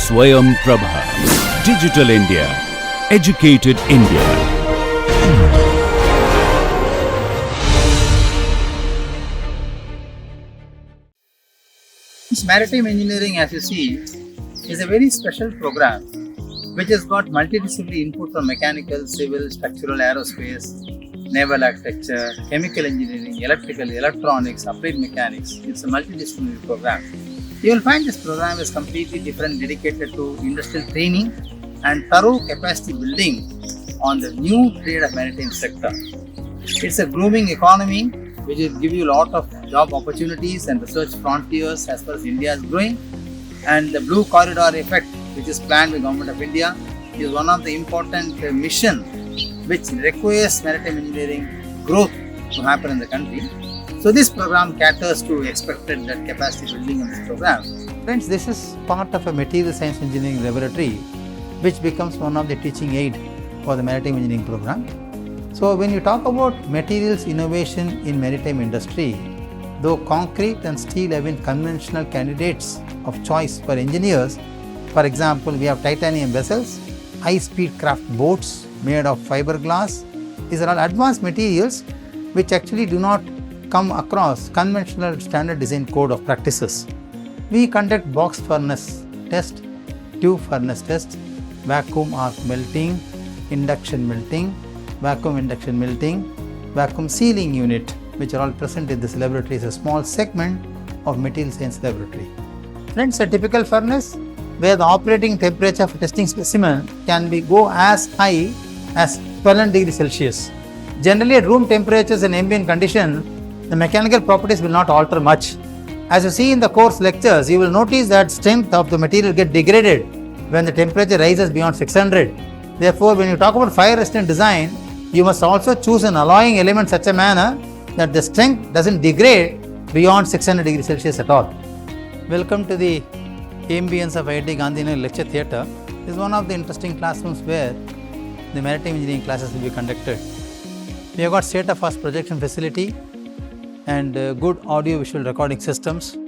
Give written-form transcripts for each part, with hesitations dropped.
Swayam Prabha. Digital India. Educated India. This maritime engineering, as you see, is a very special program which has got multidisciplinary input from mechanical, civil, structural, aerospace, naval architecture, chemical engineering, electrical, electronics, applied mechanics. It's a multidisciplinary program. You will find this program is completely different, dedicated to industrial training and thorough capacity building on the new trade of maritime sector. It's a grooming economy which will give you a lot of job opportunities and research frontiers as far as India is growing. And the Blue Corridor effect, which is planned by the Government of India, is one of the important mission which requires maritime engineering growth to happen in the country. So this program caters to expected that capacity building in this program. Friends, this is part of a material science engineering laboratory which becomes one of the teaching aid for the maritime engineering program. So when you talk about materials innovation in maritime industry, though concrete and steel have been conventional candidates of choice for engineers, for example, we have titanium vessels, high-speed craft boats made of fiberglass. These are all advanced materials which actually do not come across conventional standard design code of practices. We conduct box furnace test, tube furnace test, vacuum arc melting, induction melting, vacuum induction melting, vacuum sealing unit, which are all present in this laboratory is a small segment of material science laboratory. Friends, a typical furnace where the operating temperature for testing specimen can go as high as 12 degrees Celsius. Generally at room temperatures and ambient condition, the mechanical properties will not alter much. As you see in the course lectures, you will notice that strength of the material get degraded when the temperature rises beyond 600. Therefore, when you talk about fire resistant design, you must also choose an alloying element such a manner that the strength doesn't degrade beyond 600 degrees Celsius at all. Welcome to the ambience of IIT Gandhinagar lecture theatre. This is one of the interesting classrooms where the maritime engineering classes will be conducted. We have got state-of-the-art projection facility and good audio-visual recording systems.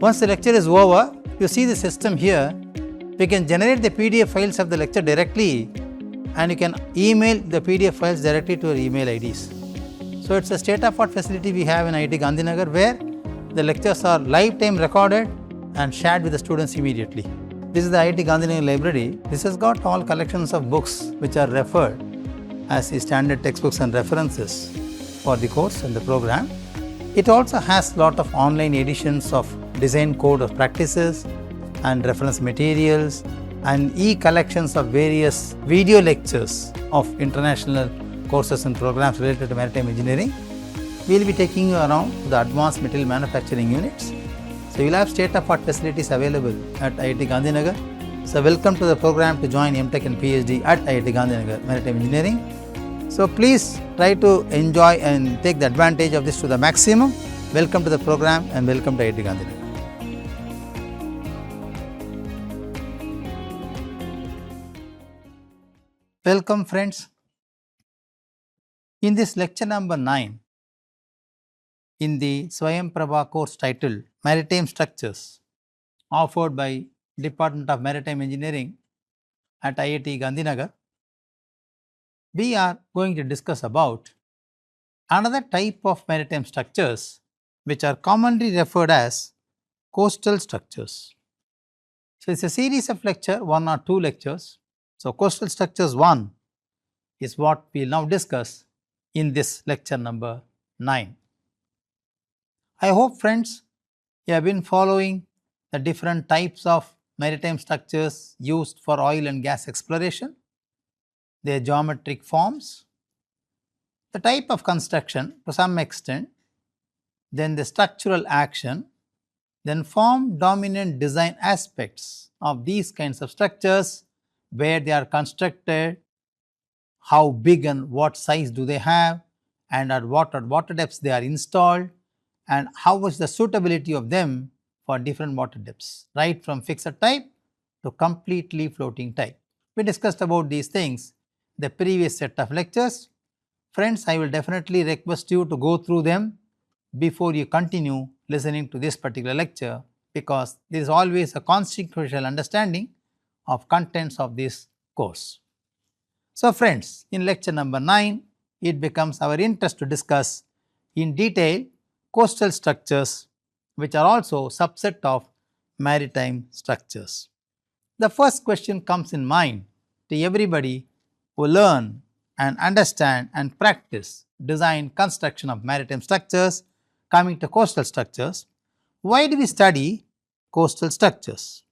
Once the lecture is over, you see the system here. We can generate the PDF files of the lecture directly and you can email the PDF files directly to your email IDs. So it's a state-of-the-art facility we have in IIT Gandhinagar where the lectures are lifetime recorded and shared with the students immediately. This is the IIT Gandhinagar library. This has got all collections of books which are referred as the standard textbooks and references for the course and the program. It also has lot of online editions of design code of practices and reference materials and e-collections of various video lectures of international courses and programs related to maritime engineering. We will be taking you around to the advanced material manufacturing units. So you will have state-of-the-art facilities available at IIT Gandhinagar. So welcome to the program to join MTech and PhD at IIT Gandhinagar Maritime Engineering. So please try to enjoy and take the advantage of this to the maximum. Welcome to the program and welcome to IIT Gandhinagar. Welcome friends. In this lecture number 9, in the SwayamPrabha course titled Maritime Structures, offered by Department of Maritime Engineering at IIT Gandhinagar, we are going to discuss about another type of maritime structures which are commonly referred as coastal structures. So it's a series of lecture, 1 or 2 lectures. So coastal structures 1 is what we will now discuss in this lecture number 9. I hope friends you have been following the different types of maritime structures used for oil and gas exploration, their geometric forms, the type of construction to some extent, then the structural action, then form dominant design aspects of these kinds of structures, where they are constructed, how big and what size do they have, and at what water depths they are installed, and how is the suitability of them for different water depths, right from fixed type to completely floating type. We discussed about these things in the previous set of lectures. Friends, I will definitely request you to go through them before you continue listening to this particular lecture because there is always a consequential understanding of contents of this course. So friends, in lecture number 9, it becomes our interest to discuss in detail coastal structures, which are also subset of maritime structures. The first question comes in mind to everybody who learn and understand and practice design construction of maritime structures. Coming to coastal structures, why do we study coastal structures?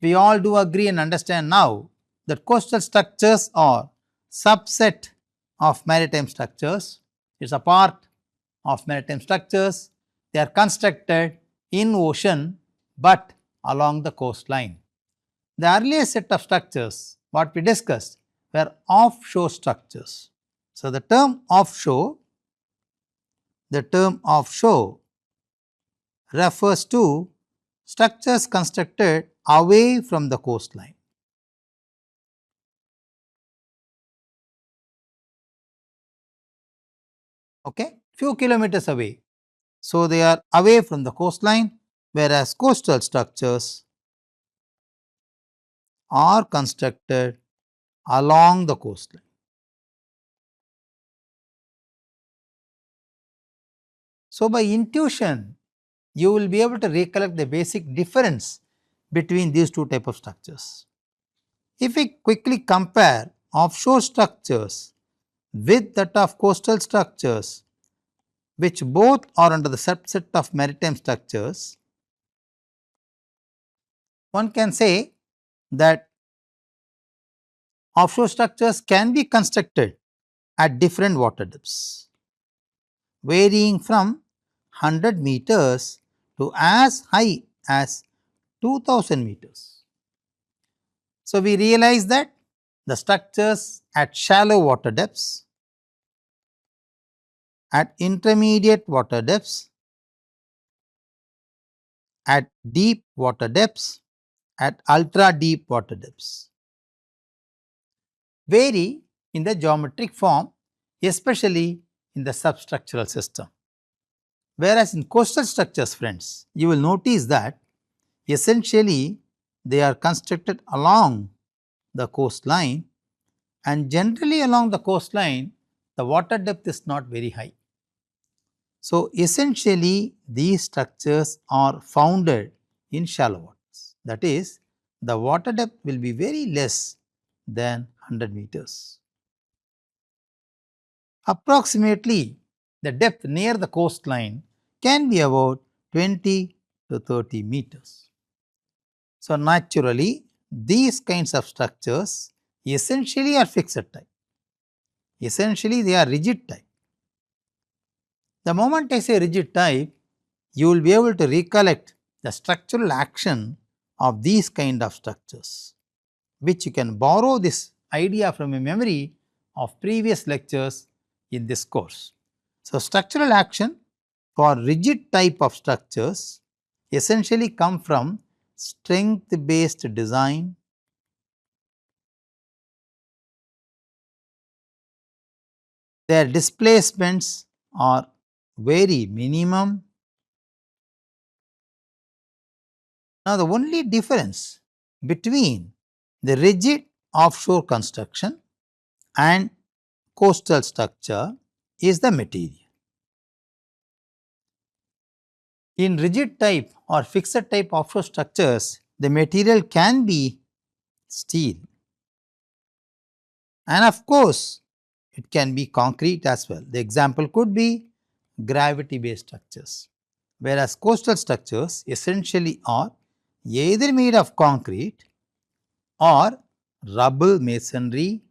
We all do agree and understand now that coastal structures are subset of maritime structures. It is a part of maritime structures. They are constructed in ocean but along the coastline. The earliest set of structures what we discussed were offshore structures. So, the term offshore refers to structures constructed away from the coastline. Okay, few kilometers away. So, they are away from the coastline, whereas coastal structures are constructed along the coastline. So, by intuition, you will be able to recollect the basic difference between these two types of structures. If we quickly compare offshore structures with that of coastal structures, which both are under the subset of maritime structures, one can say that offshore structures can be constructed at different water depths, varying from 100 meters to as high as 2000 meters. So, we realize that the structures at shallow water depths, at intermediate water depths, at deep water depths, at ultra deep water depths vary in the geometric form, especially in the substructural system. Whereas in coastal structures, friends, you will notice that essentially they are constructed along the coastline, and generally along the coastline the water depth is not very high. So, essentially these structures are founded in shallow waters, that is the water depth will be very less than 100 meters. Approximately the depth near the coastline can be about 20 to 30 meters. So, naturally these kinds of structures essentially are fixed type, essentially they are rigid type. The moment I say rigid type, you will be able to recollect the structural action of these kind of structures, which you can borrow this idea from a memory of previous lectures in this course. So, structural action for rigid type of structures essentially come from strength based design, their displacements are very minimum. Now, the only difference between the rigid offshore construction and coastal structure is the material. In rigid type or fixed type offshore structures, the material can be steel, and of course, it can be concrete as well. The example could be gravity based structures, whereas coastal structures essentially are either made of concrete or rubble masonry.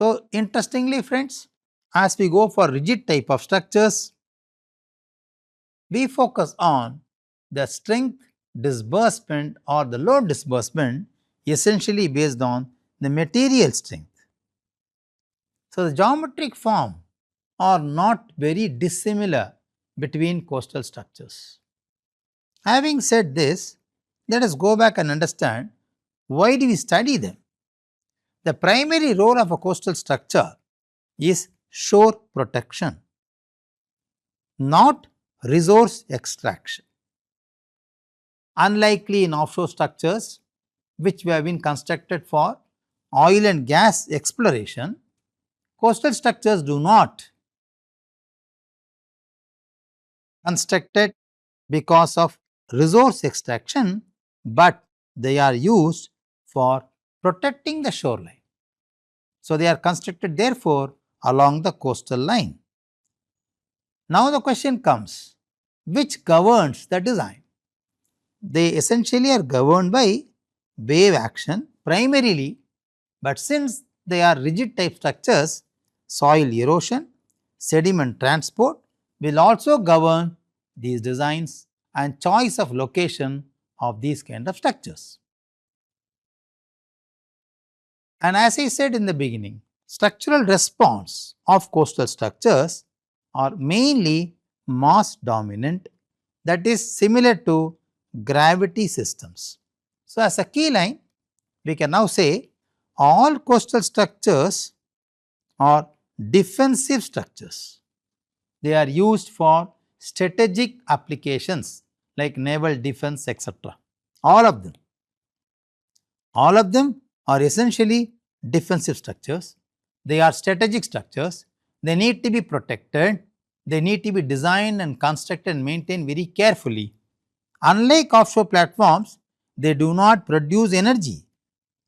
So, interestingly friends, as we go for rigid type of structures, we focus on the strength disbursement or the load disbursement essentially based on the material strength. So, the geometric form are not very dissimilar between coastal structures. Having said this, let us go back and understand why do we study them. The primary role of a coastal structure is shore protection. not resource extraction. Unlikely in offshore structures which have been constructed for oil and gas exploration, coastal structures do not constructed because of resource extraction, but they are used for protecting the shoreline. So, they are constructed therefore along the coastal line. Now, the question comes, which governs the design? They essentially are governed by wave action primarily, but since they are rigid type structures, soil erosion, sediment transport will also govern these designs and choice of location of these kind of structures. And as I said in the beginning, structural response of coastal structures are mainly mass dominant, that is similar to gravity systems. So, as a key line, we can now say all coastal structures are defensive structures. They are used for strategic applications like naval defense, etc. All of them. All of them are essentially defensive structures. They are strategic structures. They need to be protected. They need to be designed and constructed and maintained very carefully. Unlike offshore platforms, they do not produce energy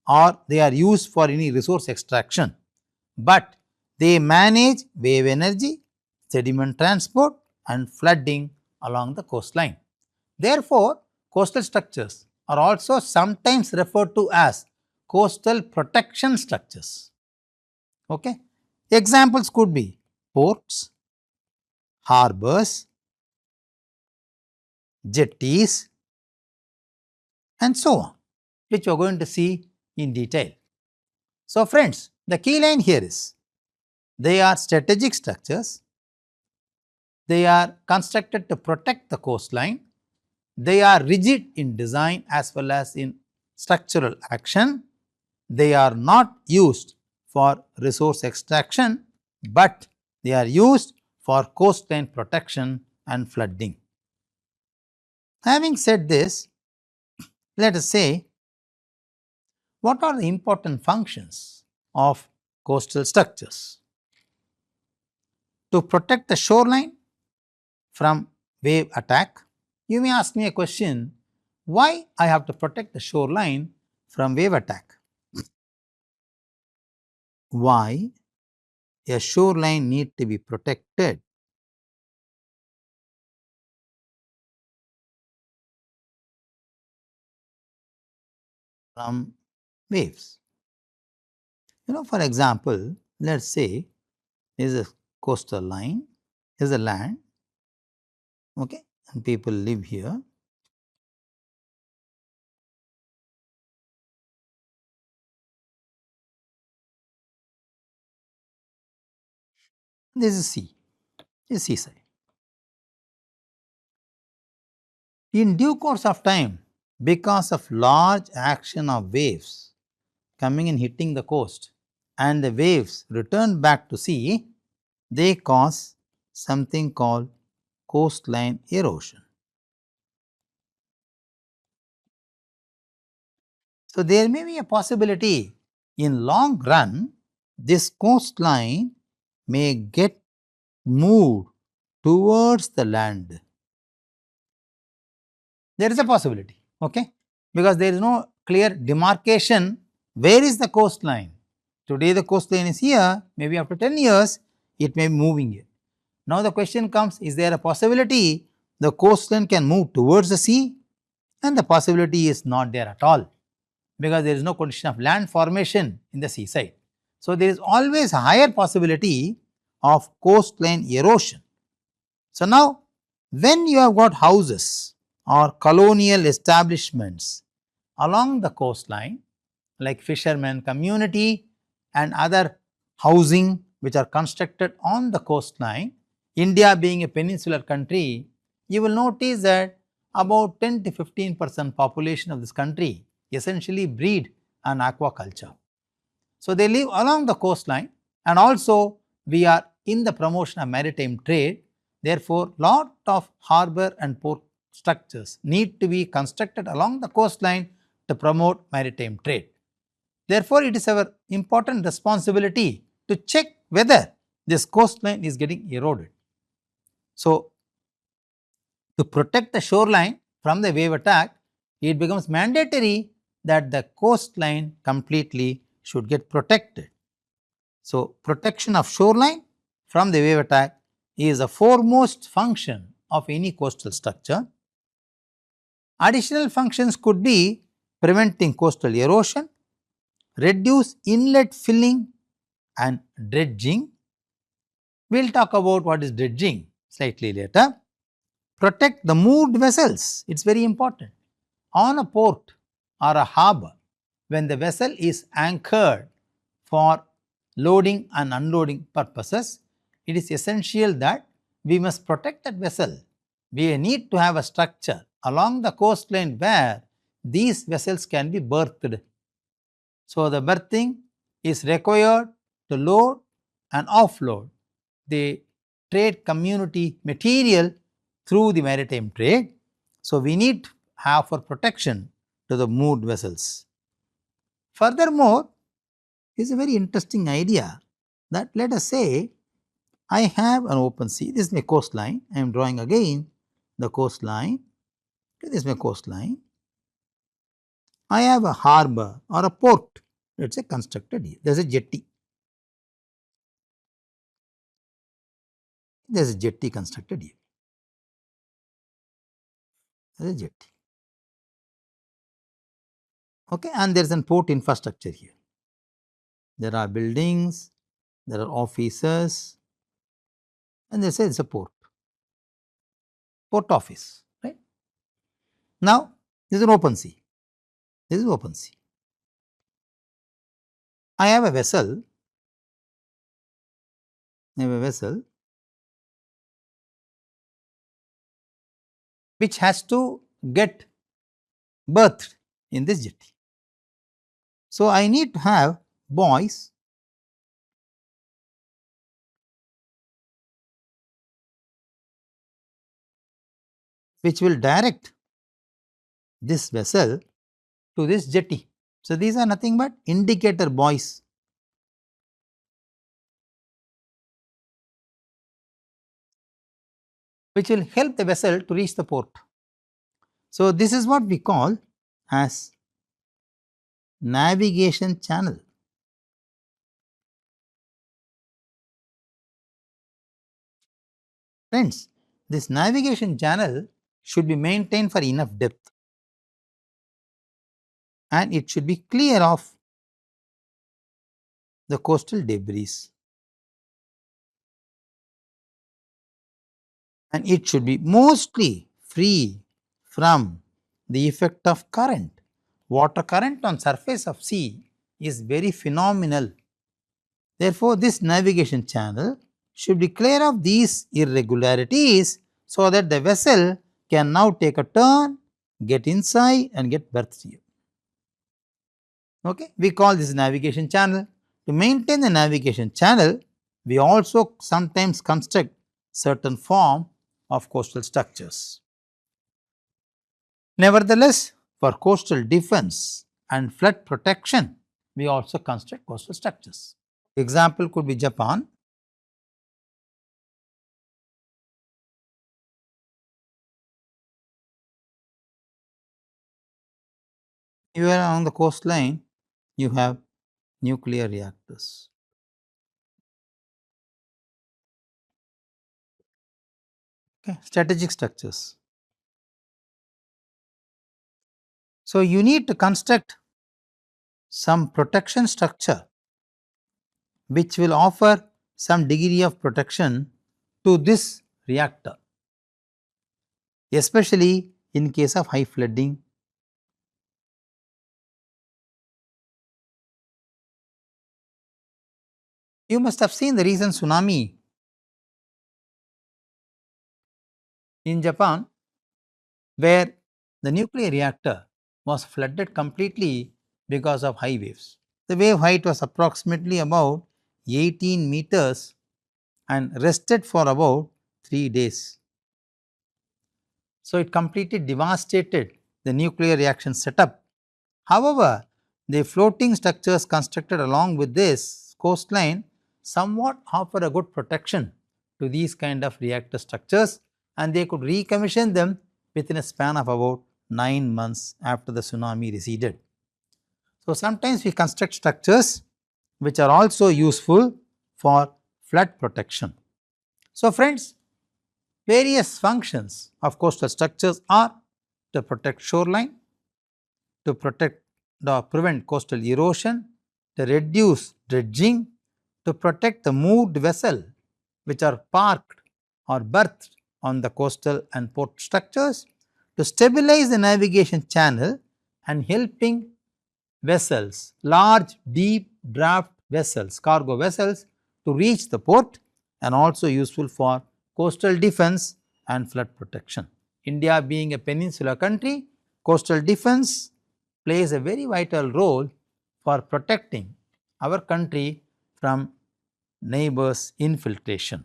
or they are used for any resource extraction, but they manage wave energy, sediment transport and flooding along the coastline. Therefore, coastal structures are also sometimes referred to as coastal protection structures. Okay. Examples could be ports, harbors, jetties and so on, which we are going to see in detail. So, friends, the key line here is they are strategic structures, they are constructed to protect the coastline, they are rigid in design as well as in structural action, they are not used for resource extraction, but they are used for coastline protection and flooding. Having said this, let us say, what are the important functions of coastal structures? To protect the shoreline from wave attack. You may ask me a question, why I have to protect the shoreline from wave attack? Why a shoreline need to be protected? From waves. For example, let us say there is a coastal line, there is a land, okay, and people live here. This is sea, this is seaside. In due course of time, because of large action of waves coming and hitting the coast and the waves return back to sea, they cause something called coastline erosion. So, there may be a possibility in long run this coastline may get moved towards the land. There is a possibility, okay, because there is no clear demarcation where is the coastline. Today the coastline is here, maybe after 10 years it may be moving here. Now the question comes, is there a possibility the coastline can move towards the sea? And the possibility is not there at all, because there is no condition of land formation in the seaside. So, there is always a higher possibility of coastline erosion. So, now when you have got houses or colonial establishments along the coastline like fishermen community and other housing which are constructed on the coastline, India being a peninsular country, you will notice that about 10 to 15% population of this country essentially breed an aquaculture. So, they live along the coastline, and also we are in the promotion of maritime trade. Therefore, lot of harbor and port structures need to be constructed along the coastline to promote maritime trade. Therefore, it is our important responsibility to check whether this coastline is getting eroded. So, to protect the shoreline from the wave attack, it becomes mandatory that the coastline completely should get protected. So, protection of shoreline from the wave attack is a foremost function of any coastal structure. Additional functions could be preventing coastal erosion, reduce inlet filling and dredging. We will talk about what is dredging slightly later. Protect the moored vessels, it is very important. On a port or a harbour, when the vessel is anchored for loading and unloading purposes, it is essential that we must protect that vessel. We need to have a structure along the coastline where these vessels can be berthed. So, the berthing is required to load and offload the trade community material through the maritime trade. So, we need to have for protection to the moored vessels. Furthermore, it is a very interesting idea that let us say I have an open sea, this is my coastline, I am drawing again the coastline, this is my coastline. I have a harbour or a port, let us say constructed here, there is a jetty. There is a jetty constructed here. There is a jetty. Okay, and there is a port infrastructure here. There are buildings, there are offices, and they say it is a port office, right. Now, this is an open sea. This is open sea. I have a vessel. Which has to get berthed in this jetty. So, I need to have buoys which will direct this vessel to this jetty. So, these are nothing but indicator buoys. Which will help the vessel to reach the port. So, this is what we call as navigation channel. Friends, this navigation channel should be maintained for enough depth and it should be clear of the coastal debris and it should be mostly free from the effect of current. Water current on surface of sea is very phenomenal. Therefore, this navigation channel should be clear of these irregularities so that the vessel can now take a turn, get inside and get berthed here. Okay. We call this navigation channel. To maintain the navigation channel, we also sometimes construct certain form of coastal structures. Nevertheless, for coastal defense and flood protection, we also construct coastal structures. Example could be Japan. Here along the coastline, you have nuclear reactors. Okay. Strategic structures. So, you need to construct some protection structure which will offer some degree of protection to this reactor, especially in case of high flooding. You must have seen the recent tsunami in Japan, where the nuclear reactor was flooded completely because of high waves. The wave height was approximately about 18 meters and rested for about 3 days. So it completely devastated the nuclear reaction setup. However, the floating structures constructed along with this coastline somewhat offer a good protection to these kind of reactor structures, and they could recommission them within a span of about 9 months after the tsunami receded. So sometimes we construct structures which are also useful for flood protection. So friends, various functions of coastal structures are to protect shoreline, to prevent coastal erosion, to reduce dredging, to protect the moored vessel which are parked or berthed on the coastal and port structures, to stabilize the navigation channel and helping vessels, large deep draft vessels, cargo vessels to reach the port, and also useful for coastal defense and flood protection. India being a peninsular country, coastal defense plays a very vital role for protecting our country from neighbors' infiltration.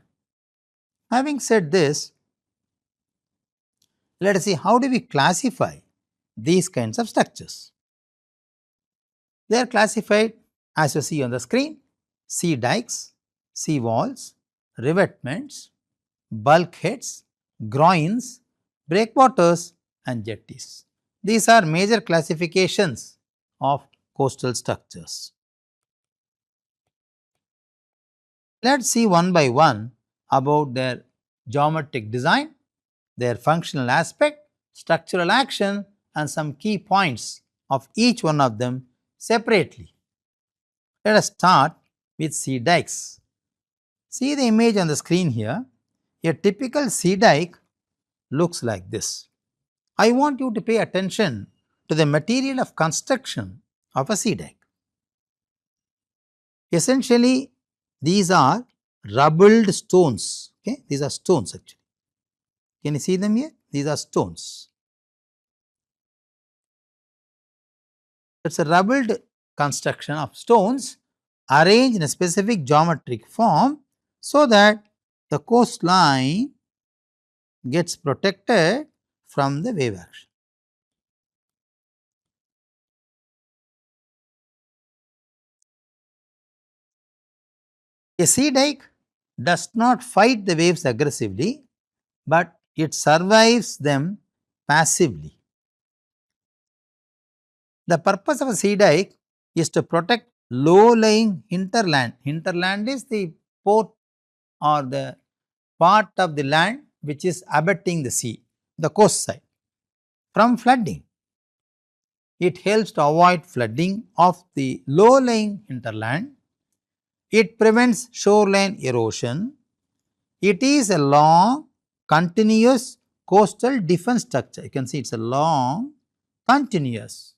Having said this, let us see how do we classify these kinds of structures. They are classified as you see on the screen: sea dikes, sea walls, revetments, bulkheads, groins, breakwaters and jetties. These are major classifications of coastal structures. Let us see one by one about their geometric design, their functional aspect, structural action and some key points of each one of them separately. Let us start with sea dikes. See the image on the screen here. A typical sea dike looks like this. I want you to pay attention to the material of construction of a sea dike. Essentially, these are rubbled stones. Okay? These are stones actually. Can you see them here? These are stones. It is a rubbled construction of stones arranged in a specific geometric form so that the coastline gets protected from the wave action. A sea dike does not fight the waves aggressively, but it survives them passively. The purpose of a sea dike is to protect low-lying hinterland. Hinterland is the port or the part of the land which is abutting the sea, the coast side, from flooding. It helps to avoid flooding of the low-lying hinterland. It prevents shoreline erosion. It is a long, continuous coastal defense structure. You can see it is a long, continuous,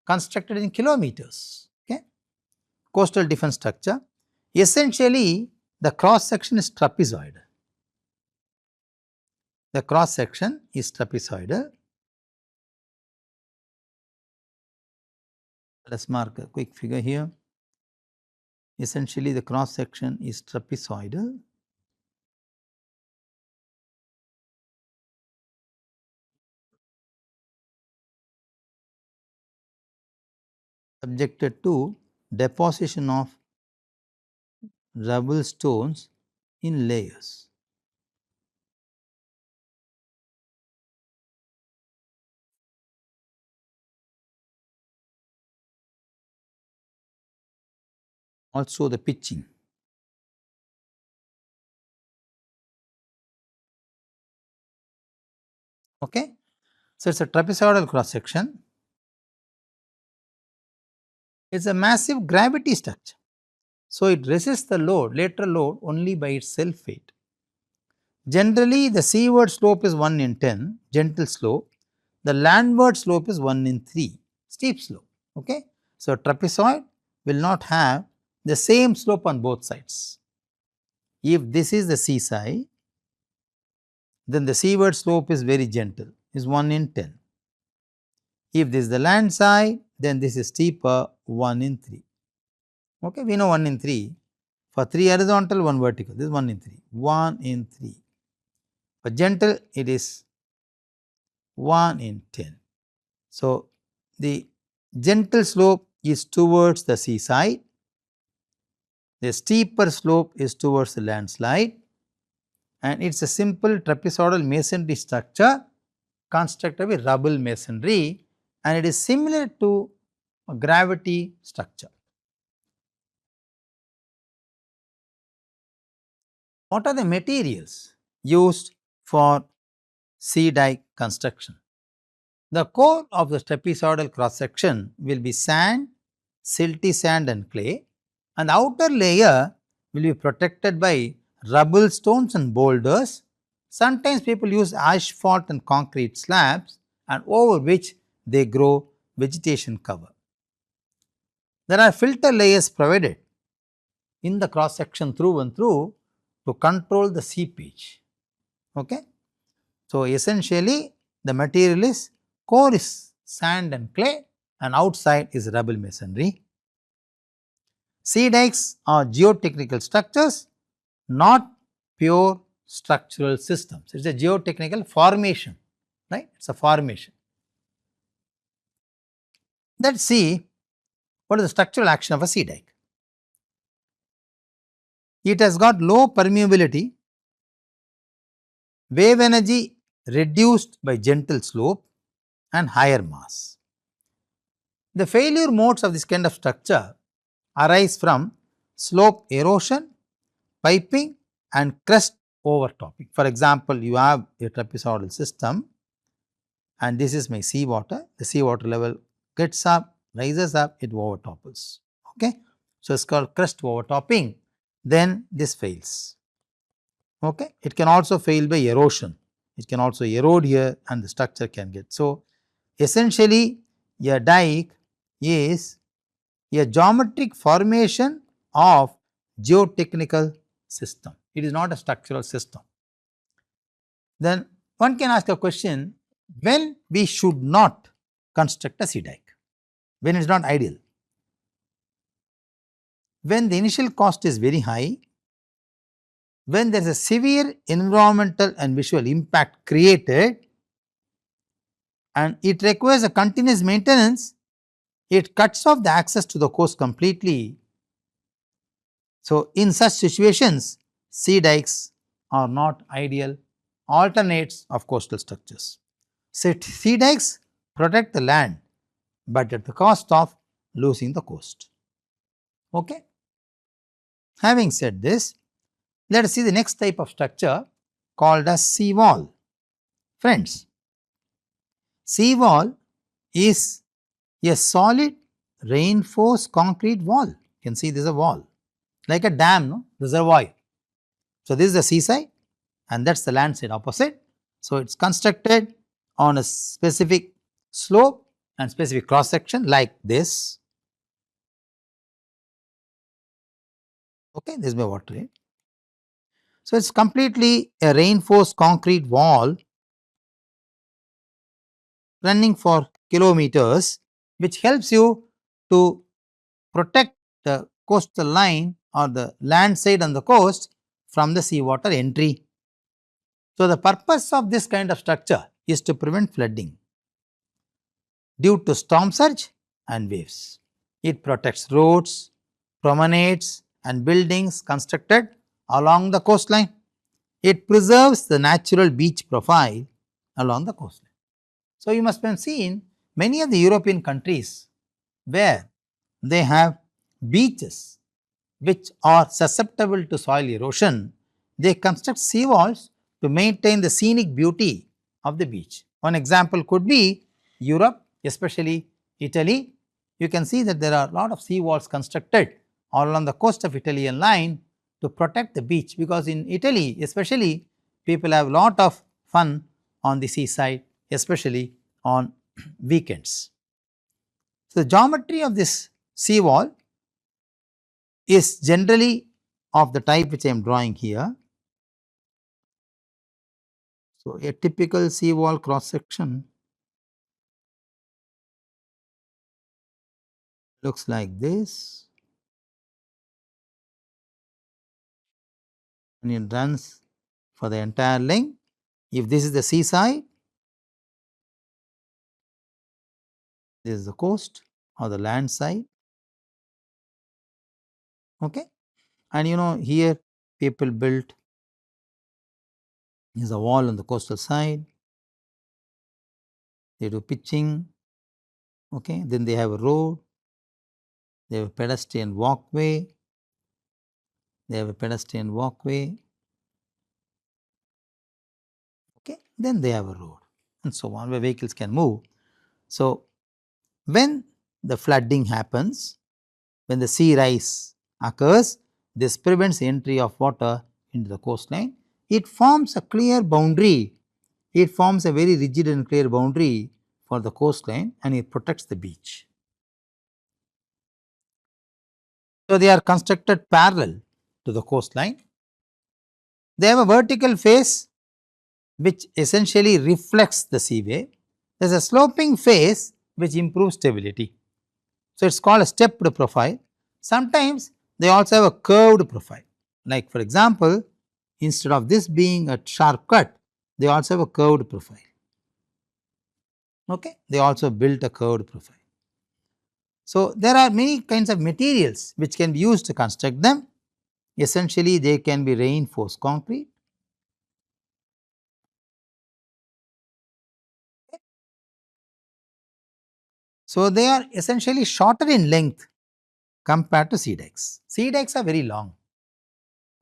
constructed in kilometers, okay, coastal defense structure. Essentially, the cross section is trapezoidal. The cross section is trapezoidal. Let us mark a quick figure here. Essentially, the cross section is trapezoidal. Subjected to deposition of rubble stones in layers. Also the pitching. Okay. So, it is a trapezoidal cross section. It is a massive gravity structure. So, it resists the load, lateral load only by its self weight. Generally, the seaward slope is 1 in 10, gentle slope. The landward slope is 1 in 3, steep slope. Okay. So, trapezoid will not have the same slope on both sides. If this is the sea side, then the seaward slope is very gentle, is 1 in 10. If this is the land side, then this is steeper, 1 in 3. Okay, we know 1 in 3. For 3 horizontal, 1 vertical, this is 1 in 3, 1 in 3. For gentle it is 1 in 10. So, the gentle slope is towards the seaside, the steeper slope is towards the landslide, and it is a simple trapezoidal masonry structure constructed with rubble masonry, and it is similar to a gravity structure. What are the materials used for sea dike construction? The core of the trapezoidal cross section will be sand, silty sand and clay, and the outer layer will be protected by rubble stones and boulders. Sometimes people use asphalt and concrete slabs, and over which they grow vegetation cover. There are filter layers provided in the cross section through and through to control the seepage. Okay? So, essentially the material is core is sand and clay and outside is rubble masonry. Sea dikes are geotechnical structures, not pure structural systems. It is a geotechnical formation, right? It is a formation. Let us see what is the structural action of a sea dike. It has got low permeability, wave energy reduced by gentle slope and higher mass. The failure modes of this kind of structure arise from slope erosion, piping and crest overtopping. For example, you have a trapezoidal system and this is my sea water. The sea water level gets up, rises up, it overtopples. Okay? So, it is called crest overtopping, then this fails. Okay? It can also fail by erosion. It can also erode here and the structure can get. So, essentially a dike is a geometric formation of geotechnical system. It is not a structural system. Then one can ask a question, when we should not construct a sea dike, when it is not ideal. When the initial cost is very high, when there is a severe environmental and visual impact created and it requires a continuous maintenance, it cuts off the access to the coast completely. So, in such situations, sea dikes are not ideal alternates of coastal structures. So, sea dikes protect the land, but at the cost of losing the coast. Okay? Having said this, let us see the next type of structure called as sea wall. Friends, sea wall is a solid reinforced concrete wall. You can see this is a wall like a dam, no? Reservoir. So, this is the seaside and that is the land side opposite. So, it is constructed on a specific slope and specific cross section like this. Okay, this is my water lane. So, it is completely a reinforced concrete wall running for kilometers, which helps you to protect the coastal line or the land side on the coast from the seawater entry. So, the purpose of this kind of structure is to prevent flooding due to storm surge and waves. It protects roads, promenades and buildings constructed along the coastline. It preserves the natural beach profile along the coastline. So, you must have seen many of the European countries where they have beaches which are susceptible to soil erosion, they construct sea walls to maintain the scenic beauty of the beach. One example could be Europe, especially Italy. You can see that there are a lot of sea walls constructed all along the coast of Italian line to protect the beach, because in Italy especially people have a lot of fun on the seaside, especially on weekends. So, the geometry of this sea wall is generally of the type which I am drawing here. So, a typical sea wall cross section looks like this and it runs for the entire length If this is the seaside, this is the coast or the land side, okay. And here people built is a wall on the coastal side, they do pitching, okay. Then they have a road, they have a pedestrian walkway, okay. Then they have a road and so on where vehicles can move. So, when the flooding happens, when the sea rise occurs, this prevents entry of water into the coastline. It forms a clear boundary, it forms a very rigid and clear boundary for the coastline, and it protects the beach. So, they are constructed parallel to the coastline. They have a vertical face which essentially reflects the seaway. There is a sloping face which improves stability. So, it is called a stepped profile. Sometimes they also have a curved profile, like for example, instead of this being a sharp cut, they also have a curved profile. Okay? They also built a curved profile. So, there are many kinds of materials which can be used to construct them. Essentially, they can be reinforced concrete. So, they are essentially shorter in length compared to sea decks. Sea decks are very long.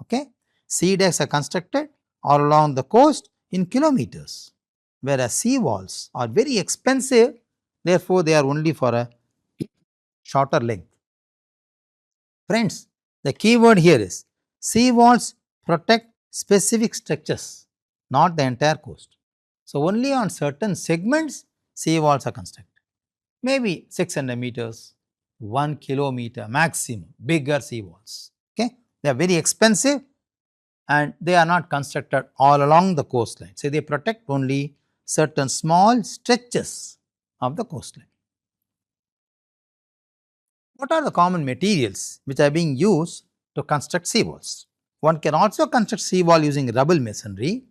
Okay? Sea decks are constructed all along the coast in kilometers, whereas sea walls are very expensive, therefore, they are only for a shorter length. Friends, the key word here is sea walls protect specific structures, not the entire coast. So, only on certain segments sea walls are constructed, maybe 600 meters, 1 kilometer maximum, bigger sea walls. Okay? They are very expensive and they are not constructed all along the coastline. So, they protect only certain small stretches of the coastline. What are the common materials which are being used to construct seawalls? One can also construct seawall using rubble masonry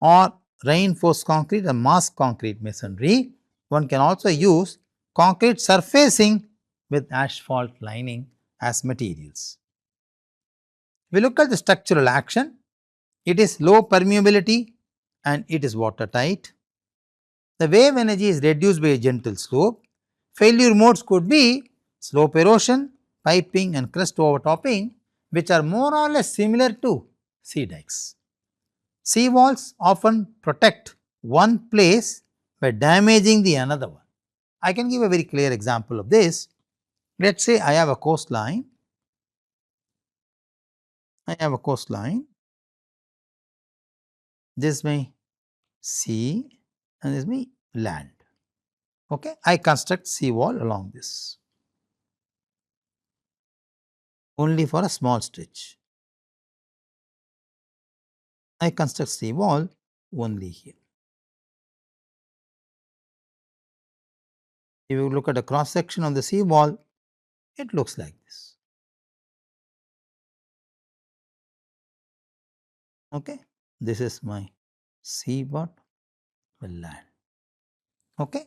or reinforced concrete and mass concrete masonry. One can also use concrete surfacing with asphalt lining as materials. We look at the structural action. It is low permeability and it is watertight. The wave energy is reduced by a gentle slope. Failure modes could be slope erosion, piping and crest overtopping, which are more or less similar to sea dikes. Sea walls often protect one place by damaging the another one. I can give a very clear example of this. Let us say I have a coastline. This is my sea and this is my land. Okay, I construct sea wall along this only for a small stretch. I construct sea wall only here. If you look at a cross section of the sea wall, it looks like this. Okay, this is my sea what? Well, land. Okay,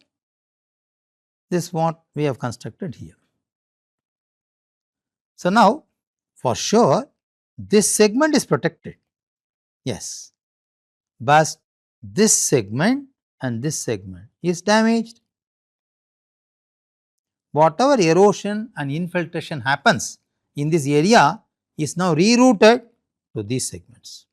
this is what we have constructed here. So, now for sure this segment is protected, yes, but this segment and this segment is damaged. Whatever erosion and infiltration happens in this area is now rerouted to these segments.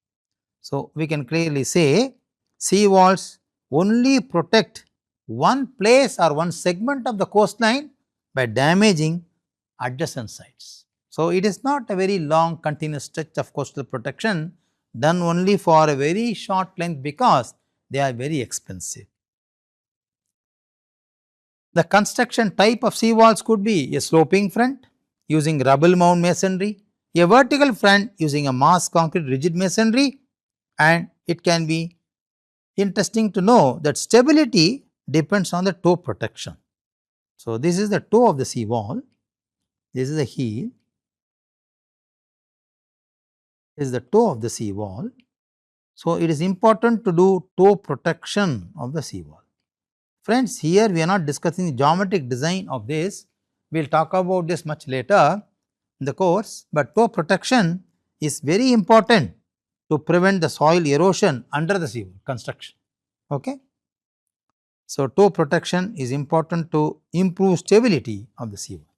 So, we can clearly say sea walls only protect one place or one segment of the coastline by damaging adjacent sites. So, it is not a very long continuous stretch of coastal protection done only for a very short length because they are very expensive. The construction type of sea walls could be a sloping front using rubble mound masonry, a vertical front using a mass concrete rigid masonry, and it can be interesting to know that stability depends on the toe protection. So, this is the toe of the sea wall, this is the heel, this is the toe of the sea wall, So, it is important to do toe protection of the seawall. Friends, here we are not discussing the geometric design of this, we will talk about this much later in the course, but toe protection is very important to prevent the soil erosion under the seawall construction. Okay? So, toe protection is important to improve stability of the seawall.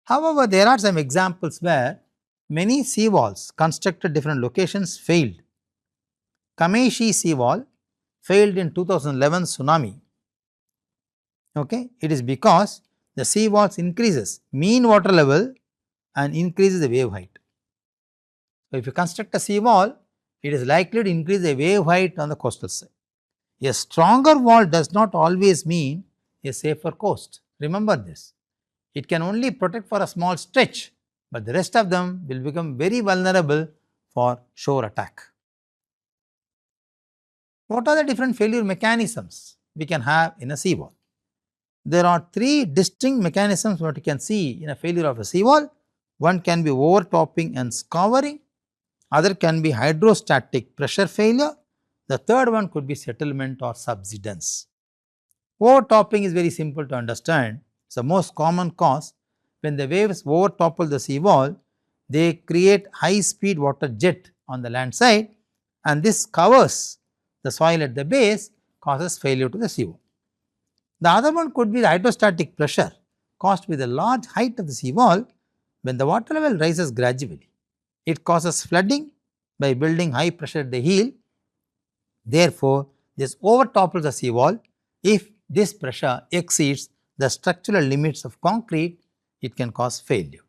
However, there are some examples where many seawalls constructed at different locations failed. Kamaishi seawall failed in 2011 tsunami. Okay? It is because the seawalls increases mean water level and increases the wave height. So, if you construct a seawall, it is likely to increase the wave height on the coastal side. A stronger wall does not always mean a safer coast. Remember this. It can only protect for a small stretch, but the rest of them will become very vulnerable for shore attack. What are the different failure mechanisms we can have in a seawall? There are three distinct mechanisms what you can see in a failure of a seawall. One can be overtopping and scouring, other can be hydrostatic pressure failure, the third one could be settlement or subsidence. Overtopping is very simple to understand. It is the most common cause. When the waves overtopple the seawall, they create high speed water jet on the land side, and this covers the soil at the base, causes failure to the seawall. The other one could be the hydrostatic pressure caused by the large height of the seawall. When the water level rises gradually, it causes flooding by building high pressure at the heel. Therefore, this overtopples the seawall. If this pressure exceeds the structural limits of concrete, it can cause failure.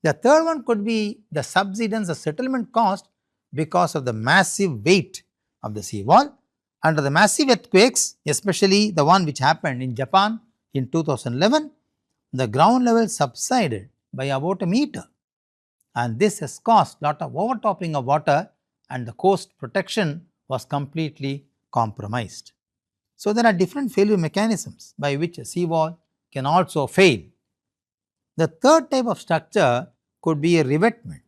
The third one could be the subsidence or settlement caused because of the massive weight of the seawall. Under the massive earthquakes, especially the one which happened in Japan in 2011, the ground level subsided by about a meter, and this has caused lot of overtopping of water, and the coast protection was completely compromised. So, there are different failure mechanisms by which a seawall can also fail. The third type of structure could be a revetment.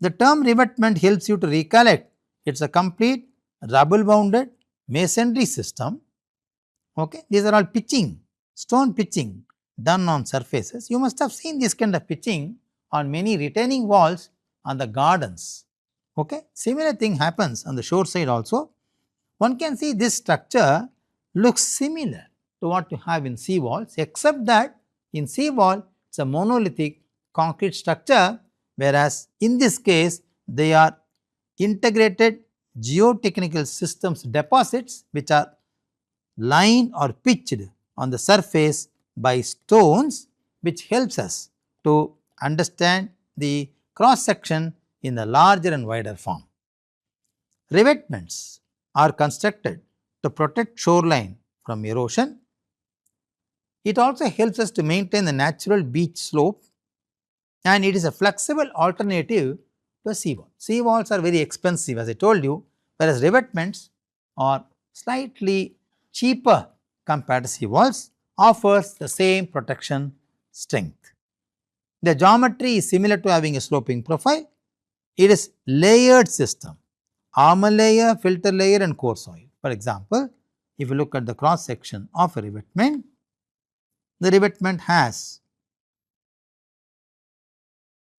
The term revetment helps you to recollect it is a complete rubble bounded masonry system. Okay. These are all pitching, stone pitching done on surfaces. You must have seen this kind of pitching on many retaining walls on the gardens. Okay. Similar thing happens on the shore side also. One can see this structure looks similar to what you have in sea walls, except that in sea wall it is a monolithic concrete structure, whereas in this case they are integrated geotechnical systems deposits which are lined or pitched on the surface by stones, which helps us to understand the cross section in a larger and wider form. Revetments are constructed to protect shoreline from erosion. It also helps us to maintain the natural beach slope, and it is a flexible alternative to a seawall. Seawalls are very expensive, as I told you, whereas revetments are slightly cheaper compared to seawalls, offers the same protection strength. The geometry is similar to having a sloping profile. It is layered system, armor layer, filter layer and core soil. For example, if you look at the cross section of a revetment, the revetment has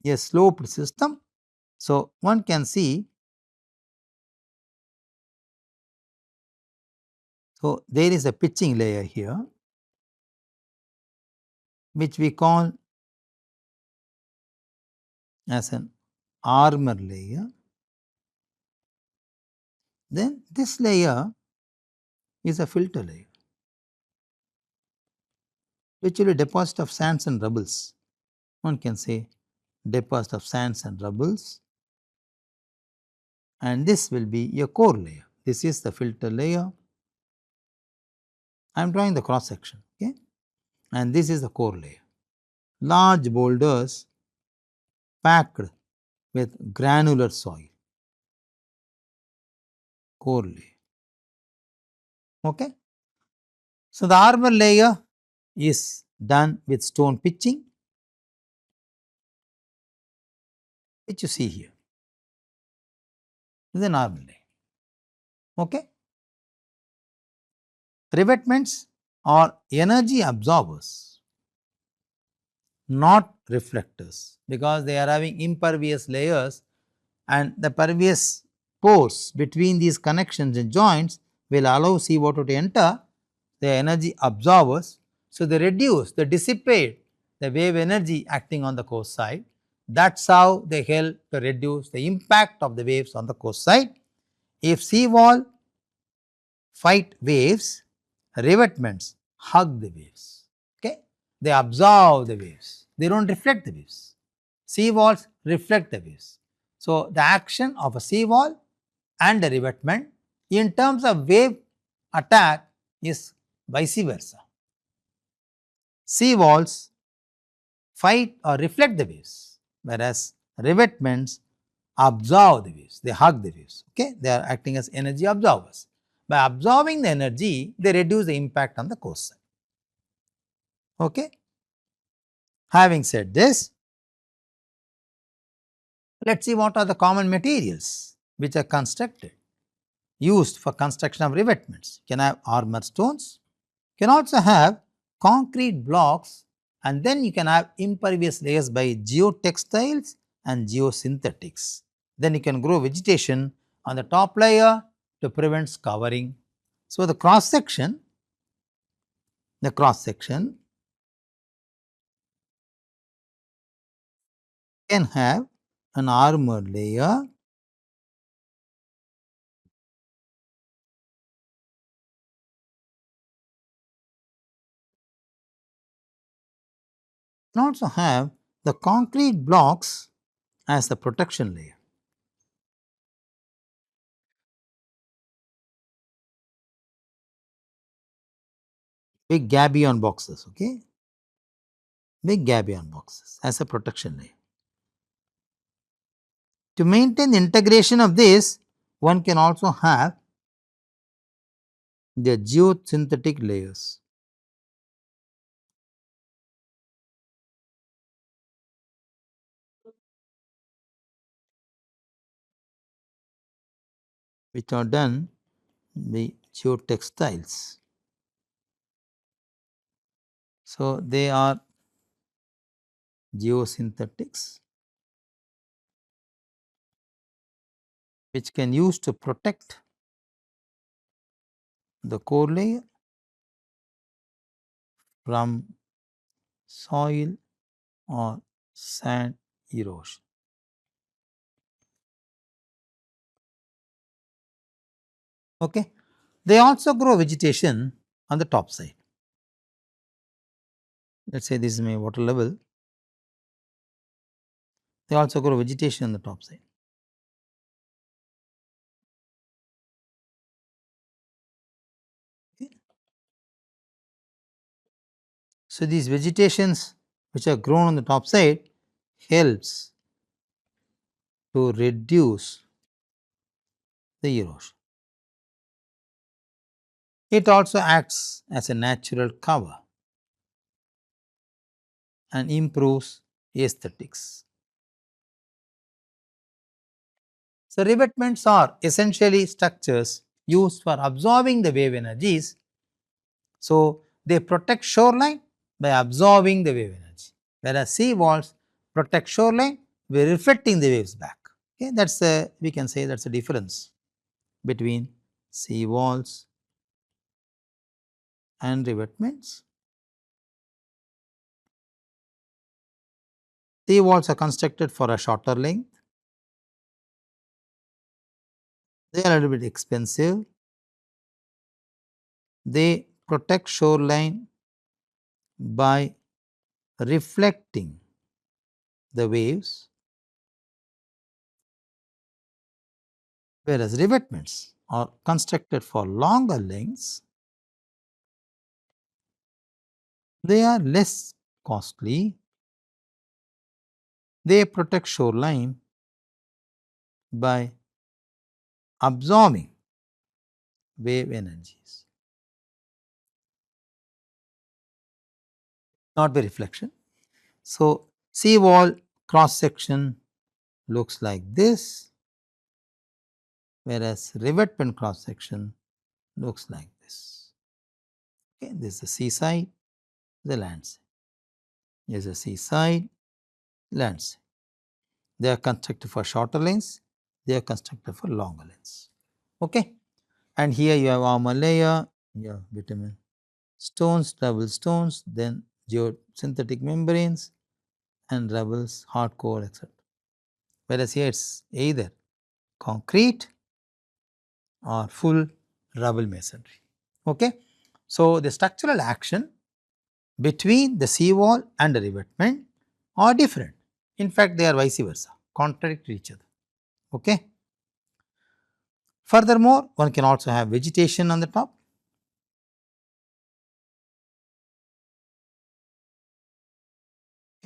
a sloped system. So, one can see, so there is a pitching layer here, which we call as an armor layer. Then this layer is a filter layer, which will be deposit of sands and rubbles. One can say deposit of sands and rubbles, and this will be a core layer. This is the filter layer. I am drawing the cross section, okay, and this is the core layer. Large boulders packed with granular soil, core layer. Okay. So, the armor layer is done with stone pitching, which you see here. is a normal layer. Okay. Revetments are energy absorbers, not reflectors, because they are having impervious layers, and the pervious pores between these connections and joints will allow CO2 to enter. The energy absorbers. So, they reduce, they dissipate the wave energy acting on the coast side. That is how they help to reduce the impact of the waves on the coast side. If seawall fight waves, revetments hug the waves. Okay? They absorb the waves, they do not reflect the waves. Seawalls reflect the waves. So, the action of a seawall and a revetment in terms of wave attack is vice versa. Seawalls fight or reflect the waves, whereas revetments absorb the waves, they hug the waves. Okay? They are acting as energy absorbers. By absorbing the energy, they reduce the impact on the coast side. Okay? Having said this, let us see what are the common materials which are constructed, used for construction of revetments. You can have armor stones, you can also have concrete blocks, and then you can have impervious layers by geotextiles and geosynthetics. Then you can grow vegetation on the top layer to prevent covering. So, the cross section can have an armor layer, can also have the concrete blocks as the protection layer. Big gabion boxes, okay? Big gabion boxes as a protection layer. To maintain the integration of this, one can also have the geosynthetic layers. Which are done by geotextiles. So, they are geosynthetics which can use to protect the core layer from soil or sand erosion. Okay. They also grow vegetation on the top side. Let us say this is my water level. They also grow vegetation on the top side. Okay. So, these vegetations which are grown on the top side helps to reduce the erosion. It also acts as a natural cover and improves aesthetics. So, revetments are essentially structures used for absorbing the wave energies. So, they protect shoreline by absorbing the wave energy, whereas sea walls protect shoreline by reflecting the waves back. Okay, that is a, we can say that is a difference between sea walls and revetments. Sea walls are constructed for a shorter length. They are a little bit expensive. They protect shoreline by reflecting the waves, whereas revetments are constructed for longer lengths. They are less costly. They protect shoreline by absorbing wave energies, not by reflection. So, sea wall cross section looks like this. whereas revetment cross section looks like this. Okay, this is the seaside, the land side. This is the seaside, land side. They are constructed for shorter lanes, they are constructed for longer lanes. Okay, and here you have armor layer, you have bitumen stones, double stones, then geosynthetic membranes and rubbles, hard core, etc. Whereas here it is either concrete or full rubble masonry. Okay. So, the structural action between the seawall and the revetment are different. In fact, they are vice versa, contrary to each other. Okay. Furthermore, one can also have vegetation on the top.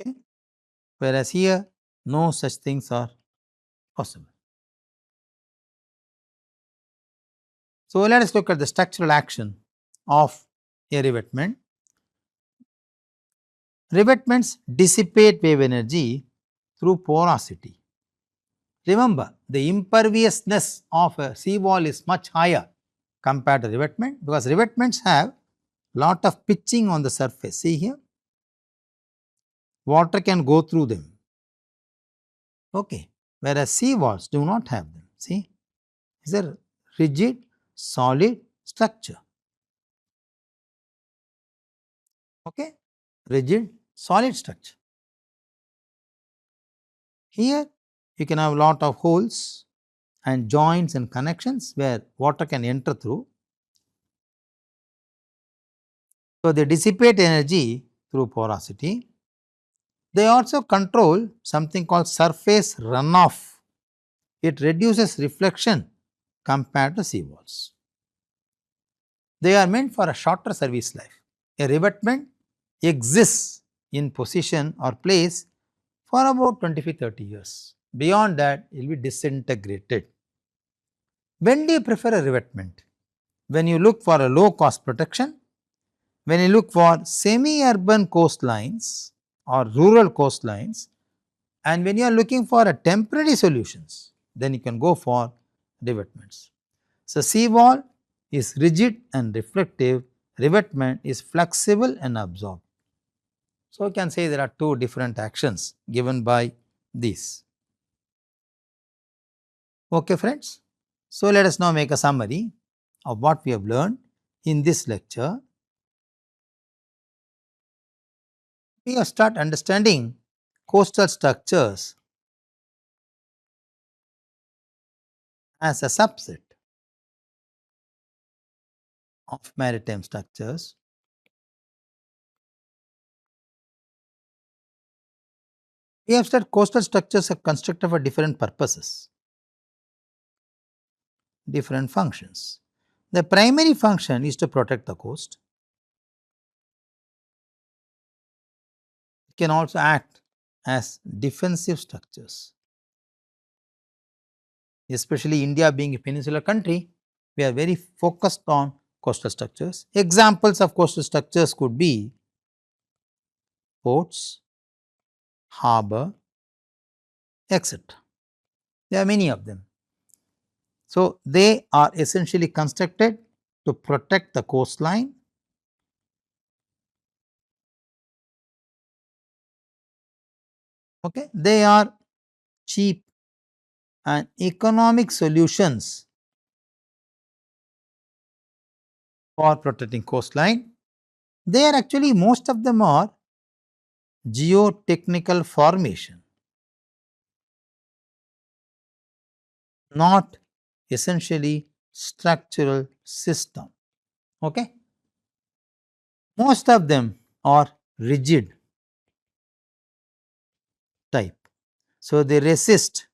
Okay. Whereas here, no such things are possible. So, let us look at the structural action of a revetment. Revetments dissipate wave energy through porosity. Remember, the imperviousness of a seawall is much higher compared to revetment, because revetments have lot of pitching on the surface. See here, water can go through them. Okay. Whereas seawalls do not have them. See, it's a rigid, solid structure. Okay, rigid, solid structure. Here, you can have lot of holes and joints and connections where water can enter through. So, they dissipate energy through porosity. They also control something called surface runoff. It reduces reflection compared to seawalls. They are meant for a shorter service life. A revetment exists in position or place for about 25-30 years. Beyond that, it will be disintegrated. When do you prefer a revetment? When you look for a low cost protection, when you look for semi-urban coastlines or rural coastlines, and when you are looking for a temporary solutions, then you can go for revetments. So, seawall is rigid and reflective, revetment is flexible and absorbed. So, you can say there are two different actions given by these. Okay, friends. So, let us now make a summary of what we have learned in this lecture. We have started understanding coastal structures as a subset of maritime structures. We have said coastal structures are constructed for different purposes, different functions. The primary function is to protect the coast. It can also act as defensive structures. Especially India being a peninsular country, we are very focused on coastal structures. Examples of coastal structures could be ports, harbour, etc. There are many of them. So, they are essentially constructed to protect the coastline. Okay. They are cheap and economic solutions for protecting coastline. They are actually, most of them are geotechnical formation, not essentially structural system. Okay. Most of them are rigid type. So, they resist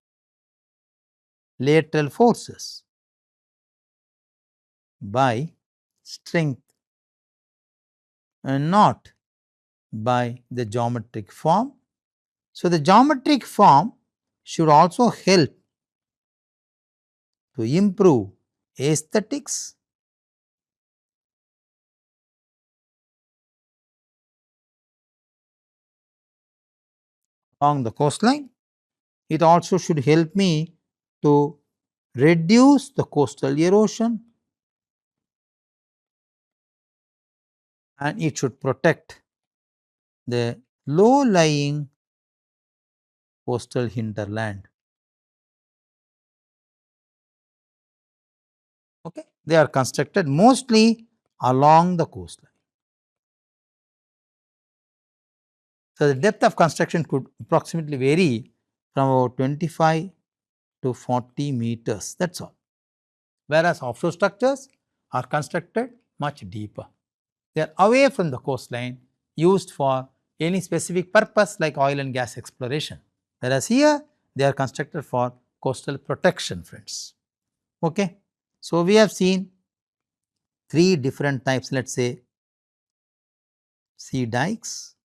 lateral forces by strength and not by the geometric form. So, the geometric form should also help to improve aesthetics along the coastline. It also should help me to reduce the coastal erosion, and it should protect the low-lying coastal hinterland. Okay, they are constructed mostly along the coastline. So, the depth of construction could approximately vary from about 25 to 40 meters, that is all. Whereas offshore structures are constructed much deeper. They are away from the coastline, used for any specific purpose like oil and gas exploration. Whereas here they are constructed for coastal protection, friends. Okay. So, we have seen three different types, let us say sea dikes,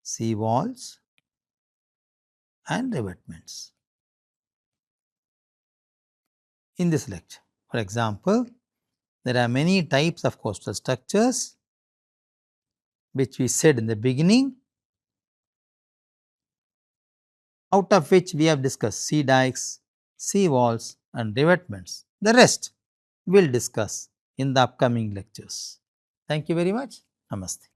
sea walls and revetments in this lecture. For example, there are many types of coastal structures which we said in the beginning, out of which we have discussed sea dikes, sea walls and revetments. The rest we will discuss in the upcoming lectures. Thank you very much. Namaste.